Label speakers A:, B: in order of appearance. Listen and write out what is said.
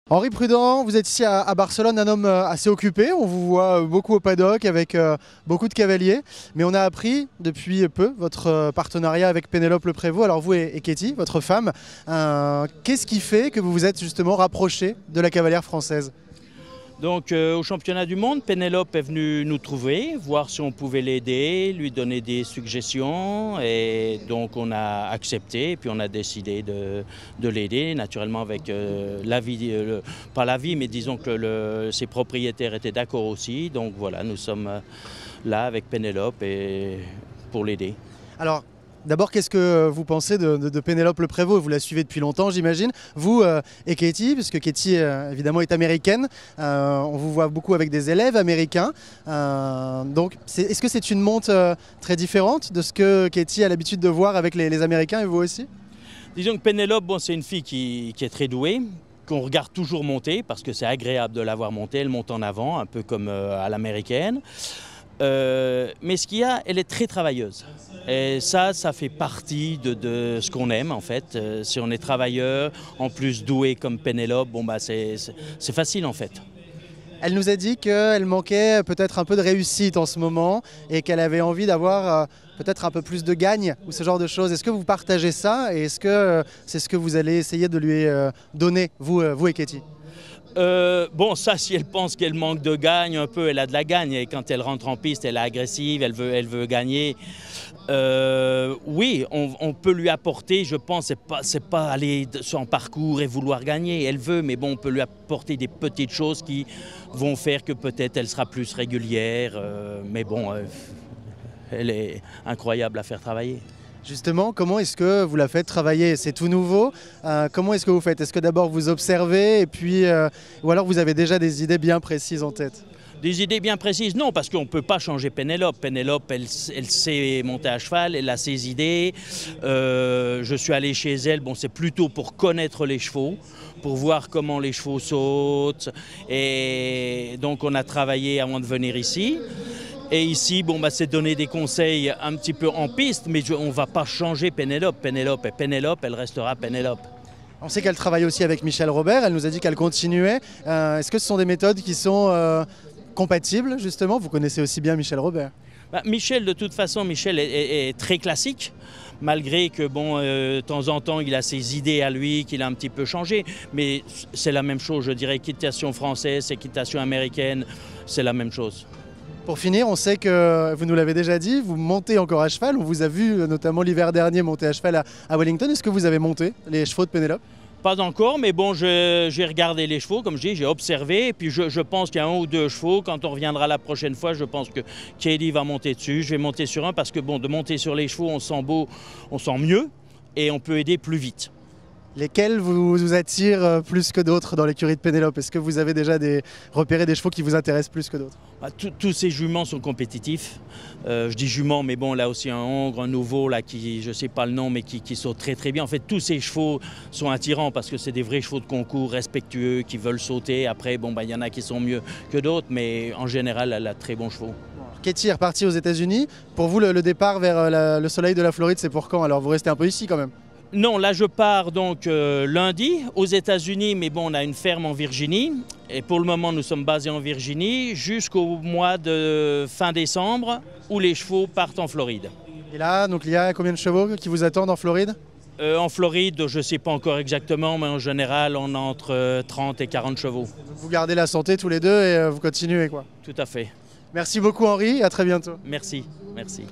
A: Henri Prudent, vous êtes ici à Barcelone, un homme assez occupé. On vous voit beaucoup au paddock avec beaucoup de cavaliers. Mais on a appris depuis peu votre partenariat avec Pénélope Le Prévost. Alors vous et Katie, votre femme, qu'est-ce qui fait que vous vous êtes justement rapprochés de la cavalière française ?
B: Donc au championnat du monde, Pénélope est venue nous trouver, voir si on pouvait l'aider, lui donner des suggestions, et donc on a accepté et puis on a décidé de l'aider, naturellement avec l'avis, pas l'avis, mais disons que ses propriétaires étaient d'accord aussi. Donc voilà, nous sommes là avec Pénélope pour l'aider.
A: Alors, d'abord, qu'est-ce que vous pensez de Pénélope Le Prévost? Vous la suivez depuis longtemps, j'imagine. Vous et Katie, puisque Katie, évidemment, est américaine. On vous voit beaucoup avec des élèves américains. Donc, est-ce que c'est une monte très différente de ce que Katie a l'habitude de voir avec les Américains et vous aussi?
B: Disons que Pénélope, bon, c'est une fille qui est très douée, qu'on regarde toujours monter, parce que c'est agréable de la voir monter. Elle monte en avant, un peu comme à l'américaine. Mais ce qu'il y a, elle est très travailleuse. Et ça fait partie de ce qu'on aime en fait. Si on est travailleur, en plus doué comme Pénélope, bon bah c'est facile en fait.
A: Elle nous a dit qu'elle manquait peut-être un peu de réussite en ce moment et qu'elle avait envie d'avoir peut-être un peu plus de gagne ou ce genre de choses. Est-ce que vous partagez ça et est-ce que c'est ce que vous allez essayer de lui donner, vous et Katie ?
B: Bon, ça, si elle pense qu'elle manque de gagne un peu, elle a de la gagne. Et quand elle rentre en piste, elle est agressive, elle veut gagner. Oui, on peut lui apporter, je pense, c'est pas aller en parcours et vouloir gagner. Elle veut, mais bon, on peut lui apporter des petites choses qui vont faire que peut-être elle sera plus régulière. Mais bon, elle est incroyable à faire travailler.
A: Justement, comment est-ce que vous la faites travailler? C'est tout nouveau. Comment est-ce que vous faites? Est-ce que d'abord vous observez et puis, ou alors vous avez déjà des idées bien précises en tête?
B: Des idées bien précises, non, parce qu'on ne peut pas changer Pénélope. Pénélope, elle sait monter à cheval, elle a ses idées. Je suis allé chez elle, bon, c'est plutôt pour connaître les chevaux, pour voir comment les chevaux sautent. Et donc on a travaillé avant de venir ici. Et ici, bon, bah, c'est donner des conseils un petit peu en piste, mais on ne va pas changer Pénélope. Pénélope est Pénélope, elle restera Pénélope.
A: On sait qu'elle travaille aussi avec Michel Robert, elle nous a dit qu'elle continuait. Est-ce que ce sont des méthodes qui sont compatibles, justement? Vous connaissez aussi bien Michel Robert.
B: Bah, Michel, de toute façon, Michel est très classique, malgré que, bon, de temps en temps, il a ses idées à lui, qu'il a un petit peu changé. Mais c'est la même chose, je dirais, équitation française, équitation américaine, c'est la même chose.
A: Pour finir, on sait que, vous nous l'avez déjà dit, vous montez encore à cheval. On vous a vu notamment l'hiver dernier monter à cheval à Wellington. Est-ce que vous avez monté les chevaux de Pénélope?
B: Pas encore, mais bon, j'ai regardé les chevaux, comme je dis, j'ai observé. Et puis je pense qu'il y a un ou deux chevaux. Quand on reviendra la prochaine fois, je pense que Katie va monter dessus. Je vais monter sur un parce que, bon, de monter sur les chevaux, on sent beau, on sent mieux et on peut aider plus vite.
A: Lesquels vous attirent plus que d'autres dans l'écurie de Pénélope? Est-ce que vous avez déjà repéré des chevaux qui vous intéressent plus que d'autres?
B: Tous ces juments sont compétitifs. Je dis juments, mais bon, là aussi un hongre, un nouveau, là, qui, je ne sais pas le nom, mais qui saute très très bien. En fait, tous ces chevaux sont attirants parce que c'est des vrais chevaux de concours, respectueux, qui veulent sauter. Après, bon, il y en a qui sont mieux que d'autres, mais en général, elle a très bons chevaux.
A: Katie est repartie aux États-Unis. Pour vous, le départ vers le soleil de la Floride, c'est pour quand? Alors vous restez un peu ici quand même?
B: Non, là je pars donc lundi aux États-Unis, mais bon, on a une ferme en Virginie. Et pour le moment, nous sommes basés en Virginie jusqu'au mois de fin décembre où les chevaux partent en Floride.
A: Et là, donc il y a combien de chevaux qui vous attendent en Floride?
B: En Floride, je ne sais pas encore exactement, mais en général, on a entre 30 et 40 chevaux.
A: Vous gardez la santé tous les deux et vous continuez quoi?
B: Tout à fait.
A: Merci beaucoup Henri, à très bientôt.
B: Merci, merci.